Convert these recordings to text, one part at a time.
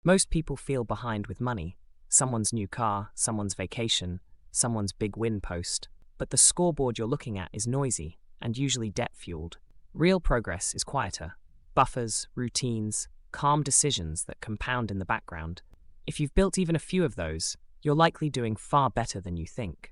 Most people feel behind with money. Someone's new car, someone's vacation, someone's big win post. But the scoreboard you're looking at is noisy and usually debt-fueled. Real progress is quieter. Buffers, routines, calm decisions that compound in the background. If you've built even a few of those, you're likely doing far better than you think.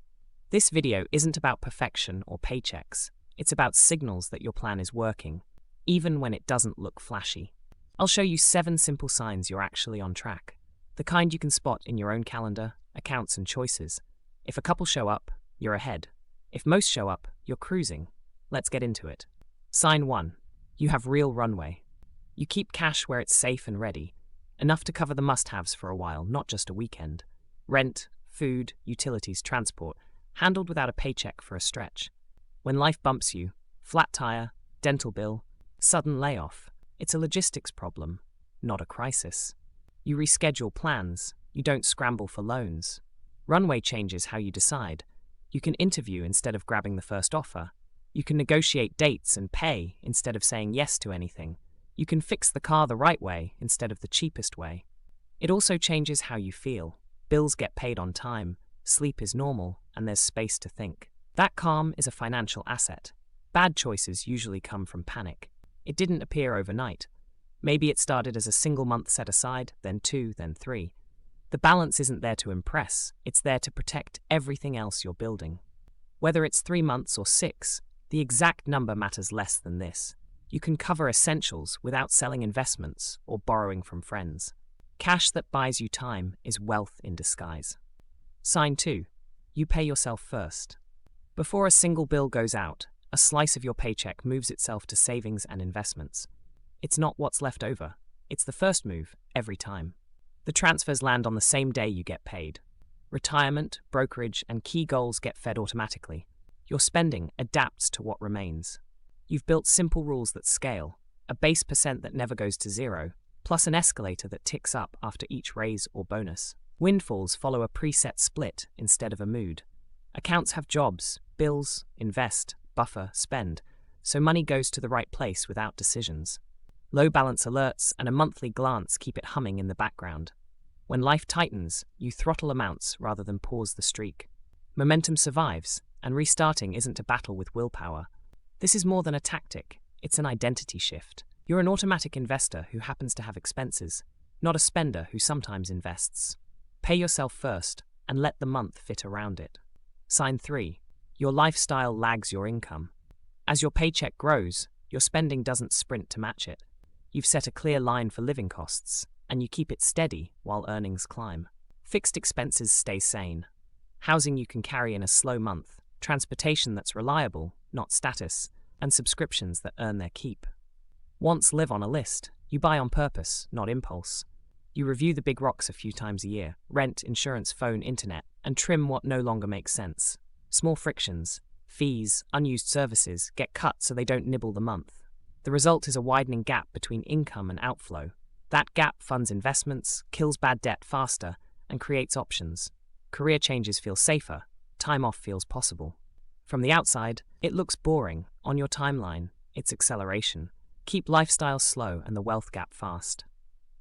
This video isn't about perfection or paychecks. It's about signals that your plan is working, even when it doesn't look flashy. I'll show you 7 simple signs you're actually on track. The kind you can spot in your own calendar, accounts, and choices. If a couple show up, you're ahead. If most show up, you're cruising. Let's get into it. Sign 1. You have real runway. You keep cash where it's safe and ready, enough to cover the must-haves for a while, not just a weekend. Rent, food, utilities, transport, handled without a paycheck for a stretch. When life bumps you, flat tire, dental bill, sudden layoff, it's a logistics problem, not a crisis. You reschedule plans, you don't scramble for loans. Runway changes how you decide. You can interview instead of grabbing the first offer. You can negotiate dates and pay instead of saying yes to anything. You can fix the car the right way instead of the cheapest way. It also changes how you feel. Bills get paid on time, sleep is normal, and there's space to think. That calm is a financial asset. Bad choices usually come from panic. It didn't appear overnight. Maybe it started as a single month set aside, then 2, then 3. The balance isn't there to impress, it's there to protect everything else you're building. Whether it's 3 months or 6, the exact number matters less than this. You can cover essentials without selling investments or borrowing from friends. Cash that buys you time is wealth in disguise. Sign 2. You pay yourself first. Before a single bill goes out, a slice of your paycheck moves itself to savings and investments. It's not what's left over. It's the first move, every time. The transfers land on the same day you get paid. Retirement, brokerage, and key goals get fed automatically. Your spending adapts to what remains. You've built simple rules that scale, a base percent that never goes to 0, plus an escalator that ticks up after each raise or bonus. Windfalls follow a preset split instead of a mood. Accounts have jobs, bills, invest, buffer, spend, so money goes to the right place without decisions. Low balance alerts and a monthly glance keep it humming in the background. When life tightens, you throttle amounts rather than pause the streak. Momentum survives, and restarting isn't a battle with willpower. This is more than a tactic, it's an identity shift. You're an automatic investor who happens to have expenses, not a spender who sometimes invests. Pay yourself first, and let the month fit around it. Sign 3. Your lifestyle lags your income. As your paycheck grows, your spending doesn't sprint to match it. You've set a clear line for living costs, and you keep it steady while earnings climb. Fixed expenses stay sane. Housing you can carry in a slow month, transportation that's reliable, not status, and subscriptions that earn their keep. Wants live on a list. You buy on purpose, not impulse. You review the big rocks a few times a year, rent, insurance, phone, internet, and trim what no longer makes sense. Small frictions, fees, unused services get cut so they don't nibble the month. The result is a widening gap between income and outflow. That gap funds investments, kills bad debt faster, and creates options. Career changes feel safer, time off feels possible. From the outside, it looks boring. On your timeline, it's acceleration. Keep lifestyle slow and the wealth gap fast.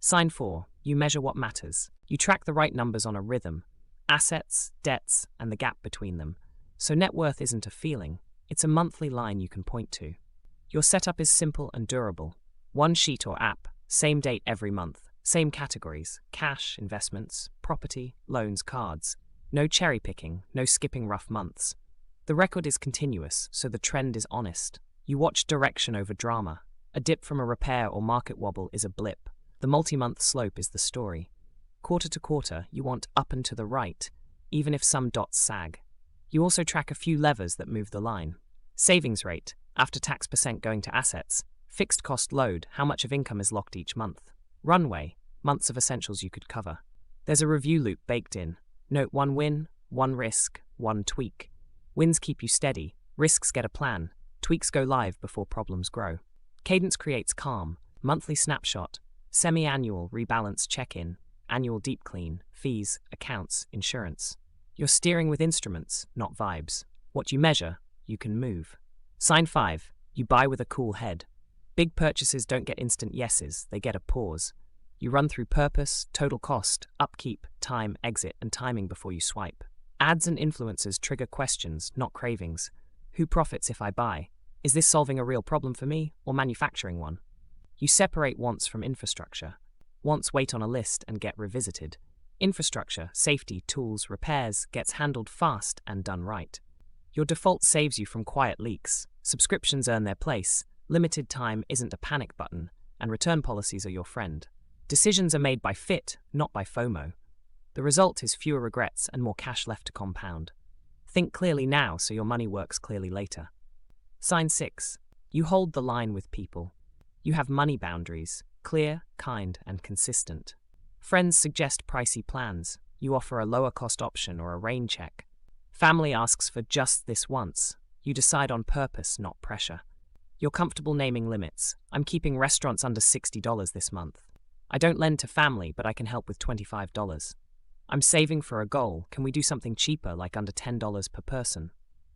Sign 4. You measure what matters. You track the right numbers on a rhythm. Assets, debts, and the gap between them. So net worth isn't a feeling, it's a monthly line you can point to. Your setup is simple and durable. One sheet or app, same date every month, same categories, cash, investments, property, loans, cards. No cherry picking, no skipping rough months. The record is continuous, so the trend is honest. You watch direction over drama. A dip from a repair or market wobble is a blip. The multi-month slope is the story. Quarter to quarter, you want up and to the right, even if some dots sag. You also track a few levers that move the line. Savings rate, after-tax percent going to assets, fixed cost load, how much of income is locked each month. Runway, months of essentials you could cover. There's a review loop baked in. Note 1 win, 1 risk, 1 tweak. Wins keep you steady, risks get a plan, tweaks go live before problems grow. Cadence creates calm, monthly snapshot, semi-annual rebalance check-in, annual deep clean, fees, accounts, insurance. You're steering with instruments, not vibes. What you measure, you can move. Sign 5. You buy with a cool head. Big purchases don't get instant yeses, they get a pause. You run through purpose, total cost, upkeep, time, exit, and timing before you swipe. Ads and influencers trigger questions, not cravings. Who profits if I buy? Is this solving a real problem for me or manufacturing one? You separate wants from infrastructure. Wants wait on a list and get revisited. Infrastructure, safety, tools, repairs gets handled fast and done right. Your default saves you from quiet leaks. Subscriptions earn their place. Limited time isn't a panic button, and return policies are your friend. Decisions are made by fit, not by FOMO. The result is fewer regrets and more cash left to compound. Think clearly now so your money works clearly later. Sign 6. You hold the line with people. You have money boundaries, clear, kind, and consistent. Friends suggest pricey plans. You offer a lower cost option or a rain check. Family asks for just this once. You decide on purpose, not pressure. You're comfortable naming limits. I'm keeping restaurants under $60 this month. I don't lend to family, but I can help with $25. I'm saving for a goal. Can we do something cheaper, like under $10 per person?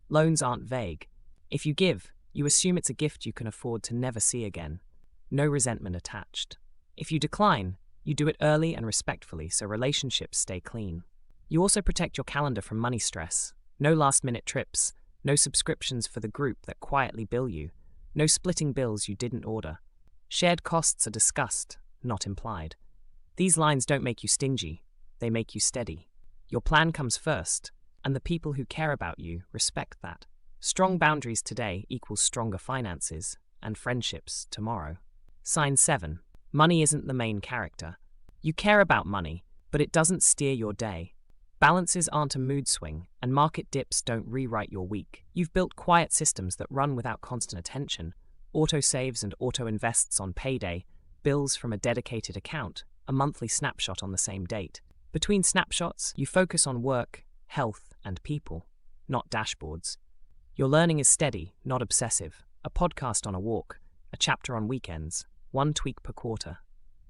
Loans aren't vague. If you give, you assume it's a gift you can afford to never see again. No resentment attached. If you decline, you do it early and respectfully so relationships stay clean. You also protect your calendar from money stress. No last-minute trips, no subscriptions for the group that quietly bill you, no splitting bills you didn't order. Shared costs are discussed, not implied. These lines don't make you stingy, they make you steady. Your plan comes first, and the people who care about you respect that. Strong boundaries today equals stronger finances and friendships tomorrow. Sign 7. Money isn't the main character. You care about money, but it doesn't steer your day. Balances aren't a mood swing, and market dips don't rewrite your week. You've built quiet systems that run without constant attention. Auto-saves and auto-invests on payday, bills from a dedicated account, a monthly snapshot on the same date. Between snapshots, you focus on work, health, and people, not dashboards. Your learning is steady, not obsessive. A podcast on a walk, a chapter on weekends, one tweak per quarter.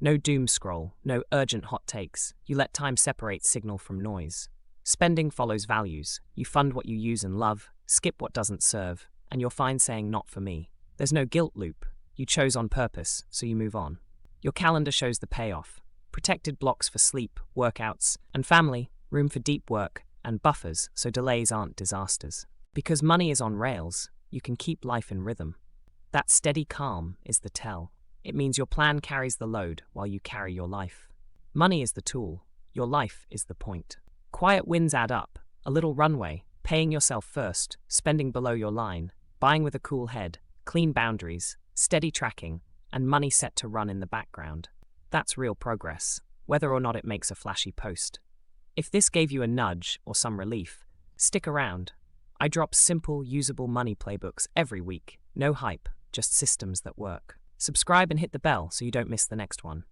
No doom scroll, no urgent hot takes. You let time separate signal from noise. Spending follows values. You fund what you use and love, skip what doesn't serve, and you're fine saying not for me. There's no guilt loop. You chose on purpose, so you move on. Your calendar shows the payoff. Protected blocks for sleep, workouts, and family, room for deep work, and buffers so delays aren't disasters. Because money is on rails, you can keep life in rhythm. That steady calm is the tell. It means your plan carries the load while you carry your life. Money is the tool. Your life is the point. Quiet wins add up. A little runway, paying yourself first, spending below your line, buying with a cool head, clean boundaries, steady tracking, and money set to run in the background. That's real progress, whether or not it makes a flashy post. If this gave you a nudge or some relief, stick around. I drop simple, usable money playbooks every week. No hype, just systems that work. Subscribe and hit the bell so you don't miss the next one.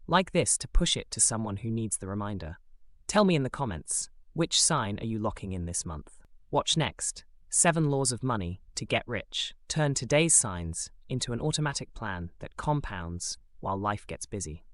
Like this to push it to someone who needs the reminder. Tell me in the comments, which sign are you locking in this month? Watch next. 7 Laws of Money to Get Rich. Turn today's signs into an automatic plan that compounds while life gets busy.